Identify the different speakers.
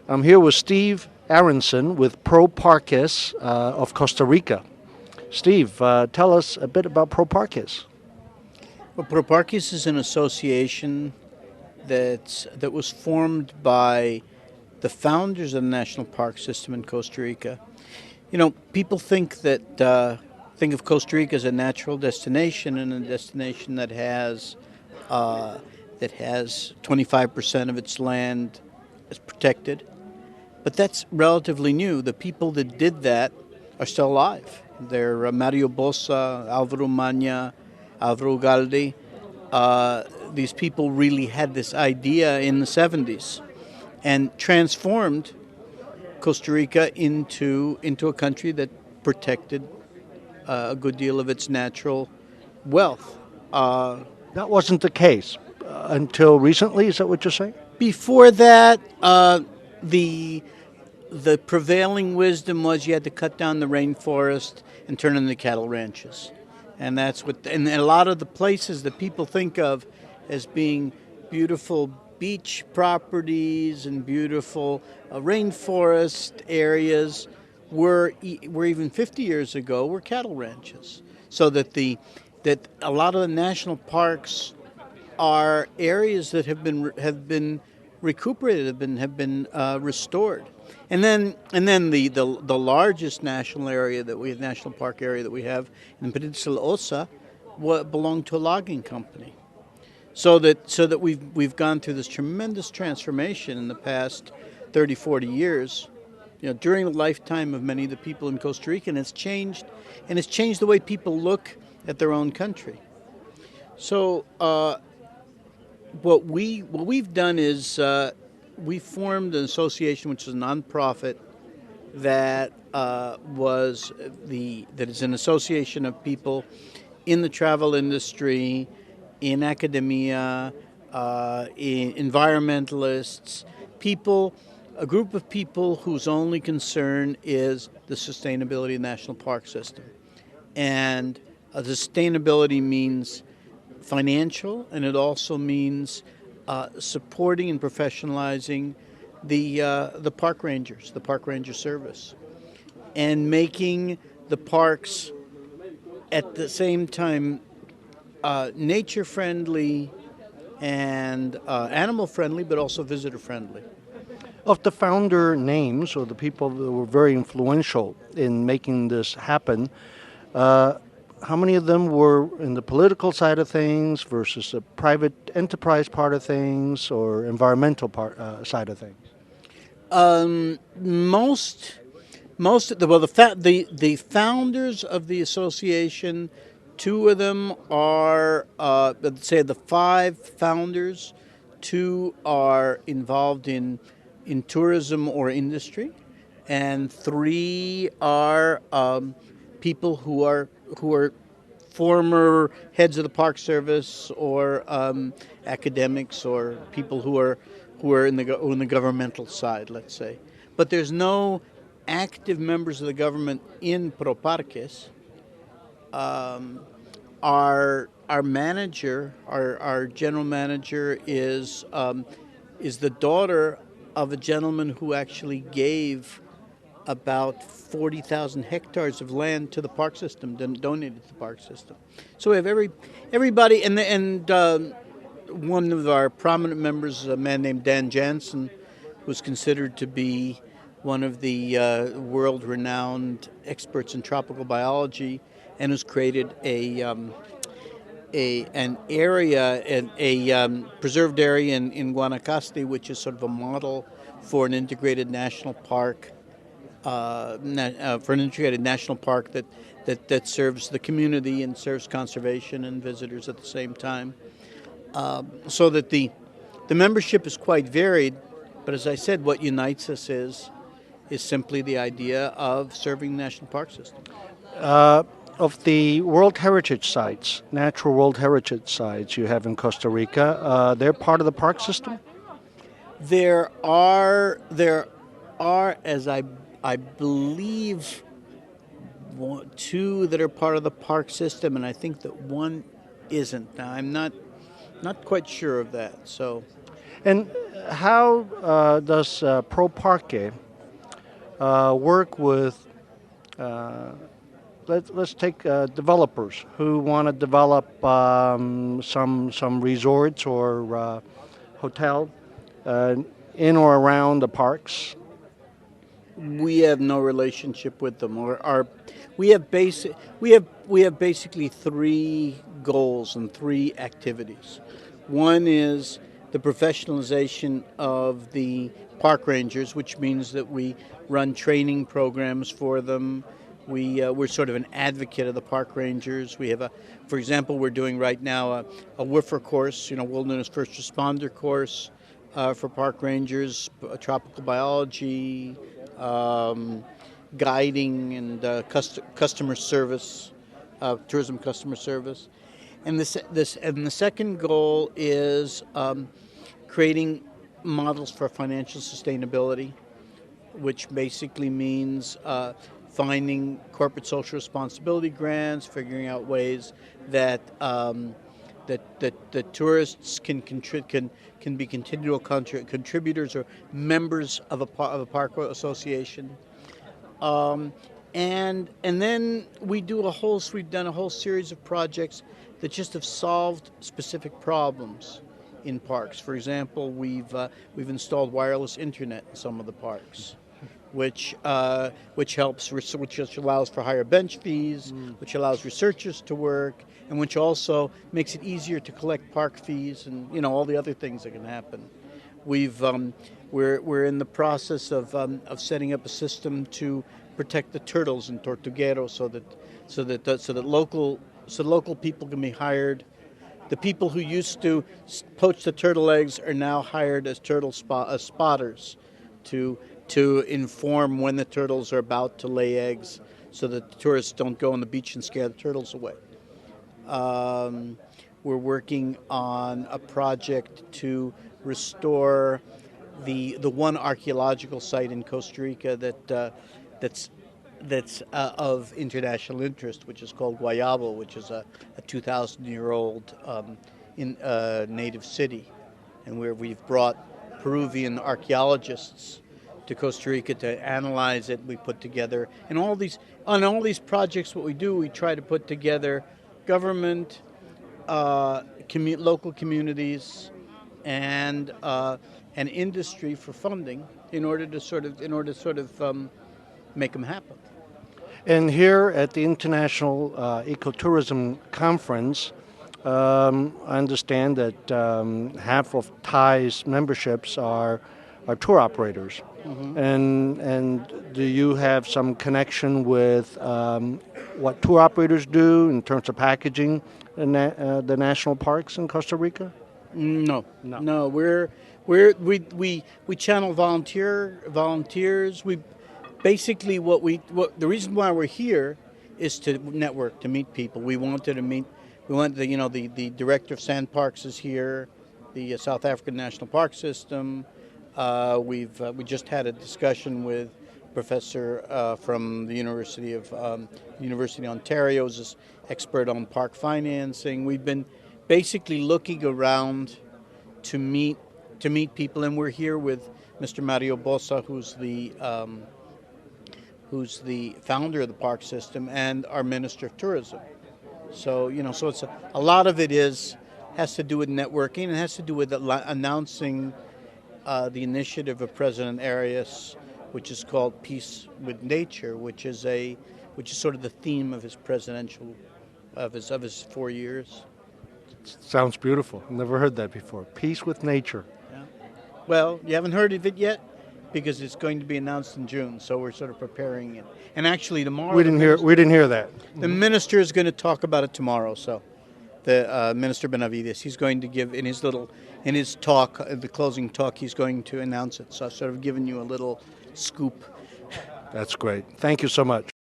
Speaker 1: I'm here with Steve ARONSON with ProParques of Costa Rica. Steve, tell us a bit about ProParques.
Speaker 2: Well, ProParques is an association that was formed by the founders of the national park system in Costa Rica. You know, people think of Costa Rica as a natural destination and a destination uh, that has 25% of its land is protected, but that's relatively new. The people that did that are still alive. They're Mario Bosa, Alvaro Manya, Alvaro Galdi. These people really had this idea in the 70s and transformed Costa Rica into a country that protected a good deal of its natural wealth.
Speaker 1: That wasn't the case until recently, is that what you're saying?
Speaker 2: Before that, the the prevailing wisdom was you had to cut down the rainforest and turn into cattle ranches, and that's what. And a lot of the places that people think of as being beautiful beach properties and beautiful rainforest areas were even 50 years ago were cattle ranches. So that a lot of the national parks are areas that have been recuperated, have been restored, and then the largest national park area that we have in Peninsula Osa belonged to a logging company. So that we've gone through this tremendous transformation in the past 30, 40 years. You know, during the lifetime of many of the people in Costa Rica, and it's changed the way people look at their own country. So what we've done is we formed an association which is a nonprofit that is an association of people in the travel industry, in academia, in environmentalists, people, a group of people whose only concern is the sustainability of the national park system. And sustainability means financial, and it also means supporting and professionalizing the park rangers, the park ranger service, and making the parks at the same time nature friendly and animal friendly, but also visitor friendly.
Speaker 1: Of the founder names or the people that were very influential in making this happen, uh, how many of them were in the political side of things versus the private enterprise part of things or environmental side of things?
Speaker 2: Most most of the well the founders of the association, two of them are let's say the five founders, two are involved in tourism or industry, and three are people who are former heads of the Park Service or academics or people who are in the governmental side, let's say. But there's no active members of the government in ProParques. Our manager, our general manager, is the daughter of a gentleman who actually gave about 40,000 hectares of land to the park system, donated to the park system. So we have everybody, and one of our prominent members is a man named Dan Jansen, who's considered to be one of the world-renowned experts in tropical biology, and who's created an area, preserved area in Guanacaste, which is sort of a model for an integrated national park, that serves the community and serves conservation and visitors at the same time. So that the membership is quite varied, but as I said, what unites us is simply the idea of serving the national park system.
Speaker 1: Of the World Heritage Sites, natural World Heritage Sites you have in Costa Rica, they're part of the park system?
Speaker 2: There are, as I believe, two that are part of the park system, and I think that one isn't. Now, I'm not quite sure of that. So,
Speaker 1: And how does ProParque work with, let's take developers who want to develop some resorts or hotel uh, in or around the parks?
Speaker 2: We have no relationship with them. Or our we have basically three goals and three activities. One is the professionalization of the park rangers, which means that we run training programs for them. We're sort of an advocate of the park rangers. We have for example, we're doing right now a WIFR course, Wilderness First Responder course for park rangers, tropical biology, um, guiding, and customer service, tourism customer service. And the second goal is creating models for financial sustainability, which basically means finding corporate social responsibility grants, figuring out ways that that tourists can be continual contributors or members of a park association. Um, and then we've done a whole series of projects that just have solved specific problems in parks. For example, we've installed wireless internet in some of the parks, which helps, which allows for higher bench fees, which allows researchers to work, and which also makes it easier to collect park fees and all the other things that can happen. We're in the process of setting up a system to protect the turtles in Tortuguero, so that local people can be hired. The people who used to poach the turtle eggs are now hired as as spotters to inform when the turtles are about to lay eggs, so that the tourists don't go on the beach and scare the turtles away. We're working on a project to restore the one archaeological site in Costa Rica that's of international interest, which is called Guayabo, which is a 2,000-year-old native city, and where we've brought Peruvian archaeologists to Costa Rica to analyze it. We put together, and on all these projects, what we do, we try to put together government, local communities, and industry for funding in order to sort of make them happen.
Speaker 1: And here at the International Ecotourism Conference, I understand that half of Thai's memberships are tour operators. And do you have some connection with what tour operators do in terms of packaging the national parks in Costa Rica?
Speaker 2: No. We channel volunteers. We basically the reason why we're here is to network, to meet people. We wanted to meet. We want the director of Sand Parks is here, the South African National Park System. We just had a discussion with professor from the University of Ontario, who's this expert on park financing. We've been basically looking around to meet people, and we're here with Mr. Mario Bosa, who's the founder of the park system and our Minister of Tourism. So so it's a lot of it has to do with networking, and has to do with announcing the initiative of President Arias, which is called Peace with Nature, which is sort of the theme of his of his 4 years.
Speaker 1: Sounds beautiful. Never heard that before. Peace with nature.
Speaker 2: Yeah. Well, you haven't heard of it yet, because it's going to be announced in June, so we're sort of preparing it. And actually, tomorrow
Speaker 1: We didn't hear that.
Speaker 2: The minister is going to talk about it tomorrow. So, the Minister Benavides, he's going to give in his talk, the closing talk, he's going to announce it. So I've sort of given you a little scoop.
Speaker 1: That's great. Thank you so much.